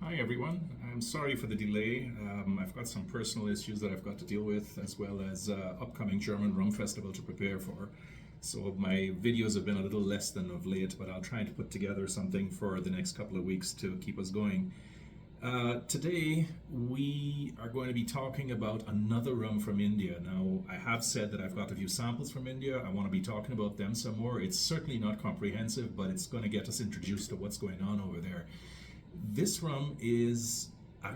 Hi everyone. I'm sorry for the delay. I've got some personal issues that I've got to deal with, as well as upcoming German Rum Festival to prepare for. So my videos have been a little less than of late, but I'll try to put together something for the next couple of weeks to keep us going. Today we are going to be talking about another rum from India. Now, I have said that I've got a few samples from India. I want to be talking about them some more. It's certainly not comprehensive, but it's going to get us introduced to what's going on over there. This rum is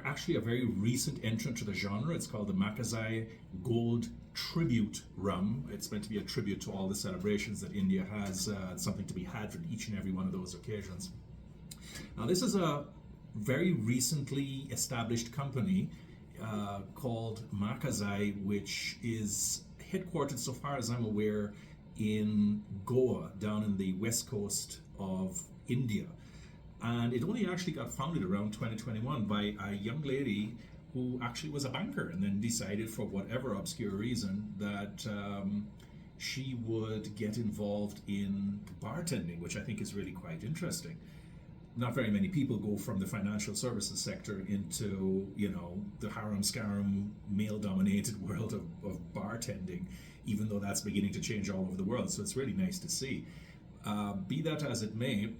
actually a very recent entrant to the genre. It's called the Makazai Gold Tribute Rum. It's meant to be a tribute to all the celebrations that India has, something to be had for each and every one of those occasions. Now, this is a very recently established company called Makazai, which is headquartered, so far as I'm aware, in Goa, down in the west coast of India. And it only actually got founded around 2021 by a young lady who actually was a banker and then decided, for whatever obscure reason, that she would get involved in bartending, which I think is really quite interesting. Not very many people go from the financial services sector into, the harem-scarum, male-dominated world of bartending, even though that's beginning to change all over the world. So it's really nice to see. Be that as it may,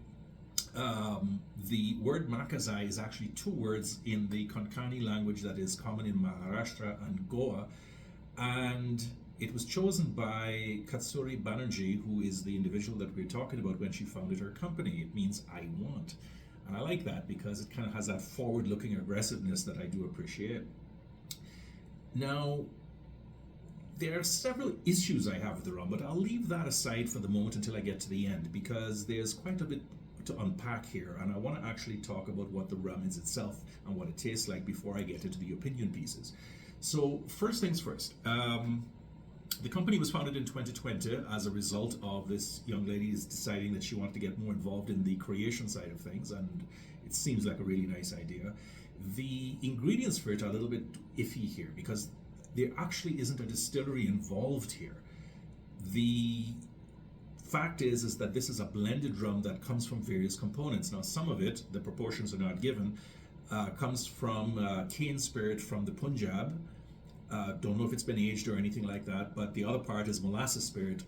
the word Makazai is actually two words in the Konkani language that is common in Maharashtra and Goa, and it was chosen by Katsuri Banerjee, who is the individual that we're talking about when she founded her company. It means I want, and I like that because it kind of has that forward-looking aggressiveness that I do appreciate. Now, there are several issues I have with the rum, but I'll leave that aside for the moment until I get to the end, because there's quite a bit to unpack here, and I want to actually talk about what the rum is itself and what it tastes like before I get into the opinion pieces. So first things first, the company was founded in 2020 as a result of this young lady deciding that she wanted to get more involved in the creation side of things, and it seems like a really nice idea. The ingredients for it are a little bit iffy here because there actually isn't a distillery involved here. The fact is that this is a blended rum that comes from various components. Now, some of it, the proportions are not given, comes from cane spirit from the Punjab. Don't know if it's been aged or anything like that, but the other part is molasses spirit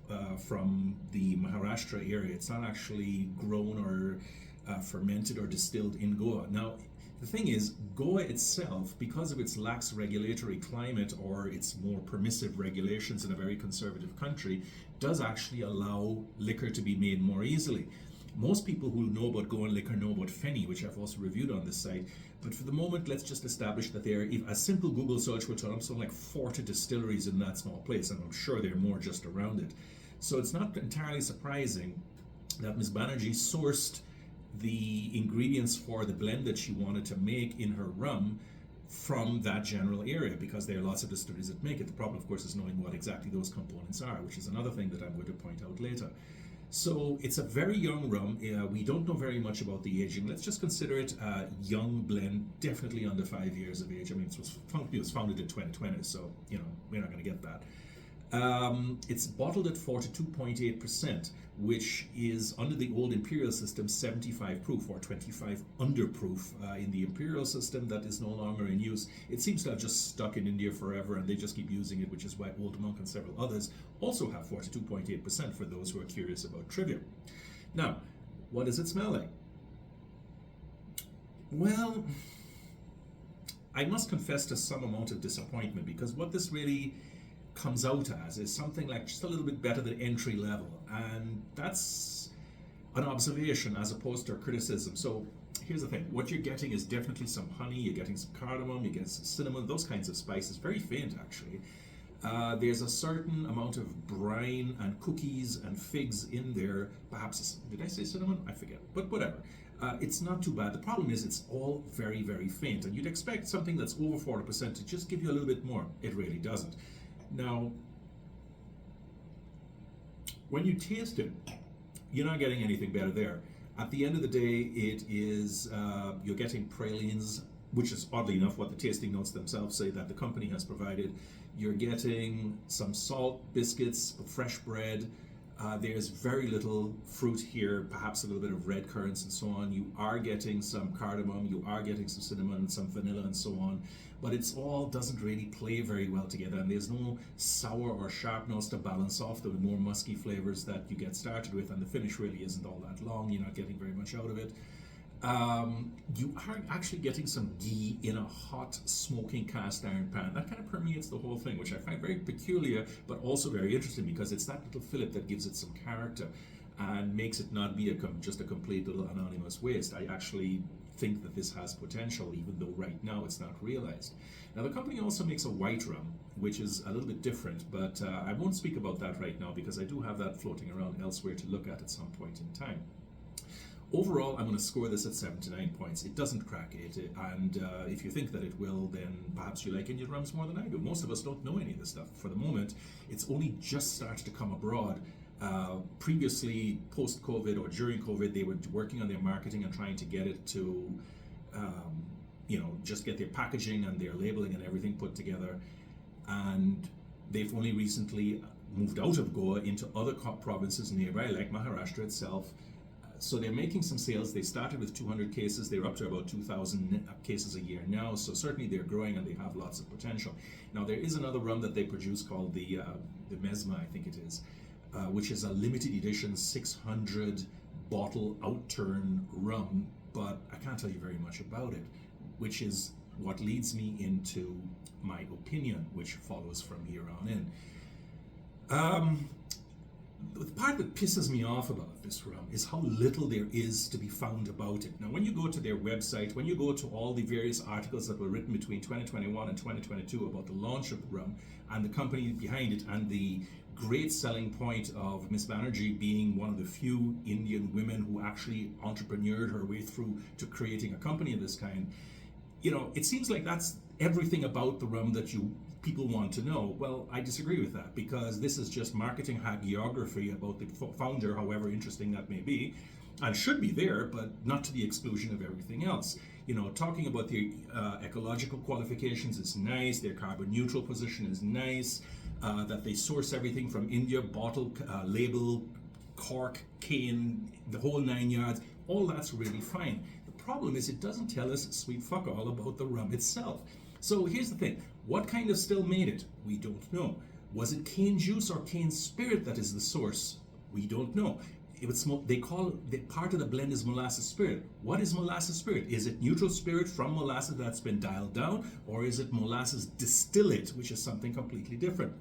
from the Maharashtra area. It's not actually grown or fermented or distilled in Goa. Now, the thing is, Goa itself, because of its lax regulatory climate or its more permissive regulations in a very conservative country, does actually allow liquor to be made more easily. Most people who know about Goan liquor know about Feni, which I've also reviewed on this site. But for the moment, let's just establish that there, if a simple Google search will turn up something like 40 distilleries in that small place, and I'm sure there are more just around it. So it's not entirely surprising that Ms. Banerjee sourced the ingredients for the blend that she wanted to make in her rum from that general area, because there are lots of distilleries that make it. The problem, of course, is knowing what exactly those components are, which is another thing that I'm going to point out later. So it's a very young rum. We don't know very much about the aging. Let's just consider it a young blend, definitely under 5 years of age. I mean, it was founded in 2020, so we're not going to get that. It's bottled at 42.8%, which is, under the old imperial system, 75 proof or 25 under proof. In the imperial system that is no longer in use, it seems to have just stuck in India forever, and they just keep using it, which is why Old Monk and several others also have 42.8% for those who are curious about trivia. Now, what does it smell like? Well, I must confess to some amount of disappointment, because what this really comes out as is something like just a little bit better than entry level, and that's an observation as opposed to a criticism. So here's the thing: what you're getting is definitely some honey, you're getting some cardamom, you're getting some cinnamon, those kinds of spices, very faint actually. There's a certain amount of brine and cookies and figs in there. Perhaps, did I say cinnamon? I forget, but whatever. It's not too bad. The problem is it's all very, very faint, and you'd expect something that's over 40% to just give you a little bit more. It really doesn't. Now, when you taste it, you're not getting anything better there. At the end of the day, it is, you're getting pralines, which is oddly enough what the tasting notes themselves say that the company has provided. You're getting some salt, biscuits, fresh bread, There's very little fruit here, perhaps a little bit of red currants and so on. You are getting some cardamom, you are getting some cinnamon, some vanilla and so on, but it's all doesn't really play very well together, and there's no sour or sharp notes to balance off the more musky flavors that you get started with, and the finish really isn't all that long. You're not getting very much out of it. You are actually getting some ghee in a hot smoking cast iron pan. That kind of permeates the whole thing, which I find very peculiar but also very interesting, because it's that little fillip that gives it some character and makes it not be just a complete little anonymous waste. I actually think that this has potential, even though right now it's not realized. Now, the company also makes a white rum, which is a little bit different, but I won't speak about that right now because I do have that floating around elsewhere to look at some point in time. Overall, I'm going to score this at 79 points. It doesn't crack it, and if you think that it will, then perhaps you like Indian rums more than I do. Most of us don't know any of this stuff. For the moment, it's only just started to come abroad. Previously, post-COVID or during COVID, they were working on their marketing and trying to get it to, just get their packaging and their labeling and everything put together. And they've only recently moved out of Goa into other provinces nearby, like Maharashtra itself. So they're making some sales. They started with 200 cases. They're up to about 2,000 cases a year now. So certainly they're growing and they have lots of potential. Now, there is another rum that they produce called the Mesma, I think it is, which is a limited edition 600 bottle outturn rum, but I can't tell you very much about it, which is what leads me into my opinion, which follows from here on in. The part that pisses me off about this rum is how little there is to be found about it. Now, when you go to their website, when you go to all the various articles that were written between 2021 and 2022 about the launch of the rum and the company behind it, and the great selling point of Miss Banerjee being one of the few Indian women who actually entrepreneured her way through to creating a company of this kind, it seems like that's everything about the rum that people want to know. Well, I disagree with that, because this is just marketing hagiography about the founder, however interesting that may be, and should be there, but not to the exclusion of everything else. Talking about their ecological qualifications is nice, their carbon neutral position is nice, that they source everything from India, bottle, label, cork, cane, the whole 9 yards, all that's really fine. The problem is it doesn't tell us sweet fuck all about the rum itself. So here's the thing. What kind of still made it? We don't know. Was it cane juice or cane spirit that is the source? We don't know. They call part of the blend is molasses spirit. What is molasses spirit? Is it neutral spirit from molasses that's been dialed down, or is it molasses distillate, which is something completely different?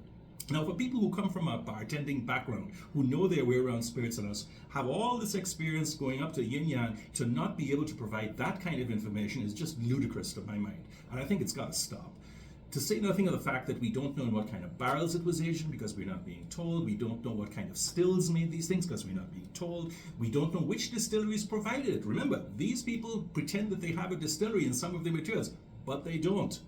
Now, for people who come from a bartending background, who know their way around spirits and us, have all this experience going up to yin yang, to not be able to provide that kind of information is just ludicrous to my mind. And I think it's got to stop. To say nothing of the fact that we don't know in what kind of barrels it was aged because we're not being told. We don't know what kind of stills made these things because we're not being told. We don't know which distilleries provided it. Remember, these people pretend that they have a distillery in some of their materials, but they don't.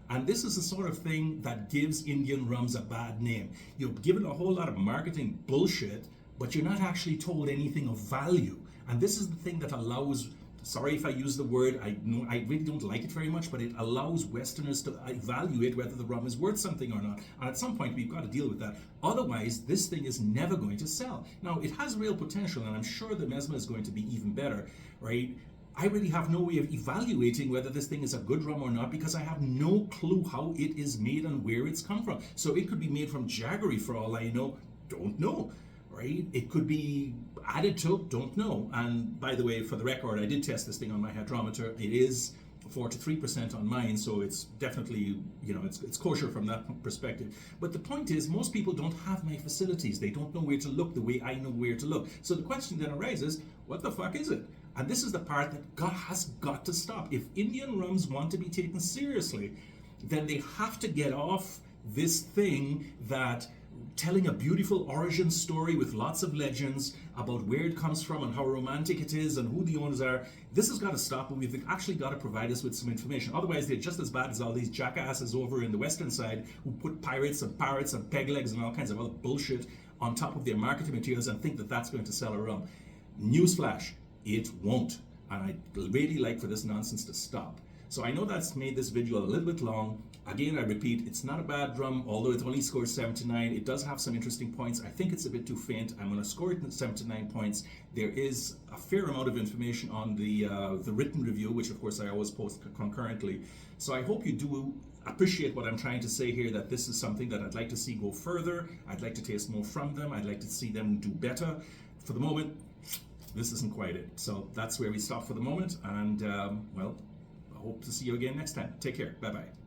And this is the sort of thing that gives Indian rums a bad name. You're given a whole lot of marketing bullshit, but you're not actually told anything of value. And this is the thing that allows, sorry if I use the word, I really don't like it very much, but it allows Westerners to evaluate whether the rum is worth something or not. And at some point, we've got to deal with that. Otherwise, this thing is never going to sell. Now, it has real potential, and I'm sure the Mesma is going to be even better, right? I really have no way of evaluating whether this thing is a good rum or not, because I have no clue how it is made and where it's come from. So it could be made from jaggery for all I know, don't know, right? It could be added to, don't know. And by the way, for the record, I did test this thing on my hydrometer. It is 4 to 3% on mine, so it's definitely, it's kosher from that perspective. But the point is, most people don't have my facilities. They don't know where to look the way I know where to look. So the question then arises, what the fuck is it? And this is the part that has got to stop. If Indian rums want to be taken seriously, then they have to get off this thing that telling a beautiful origin story with lots of legends about where it comes from and how romantic it is and who the owners are. This has got to stop, and we've actually got to provide us with some information. Otherwise, they're just as bad as all these jackasses over in the western side who put pirates and parrots and peg legs and all kinds of other bullshit on top of their marketing materials and think that that's going to sell a rum. Newsflash. It won't, and I'd really like for this nonsense to stop. So I know that's made this video a little bit long. Again, I repeat, it's not a bad rum, although it only scores 79. It does have some interesting points. I think it's a bit too faint. I'm going to score it at 79 points. There is a fair amount of information on the written review, which of course I always post concurrently. So I hope you do appreciate what I'm trying to say here, that this is something that I'd like to see go further. I'd like to taste more from them. I'd like to see them do better. For the moment, this isn't quite it. So that's where we stop for the moment. And well, I hope to see you again next time. Take care. Bye-bye.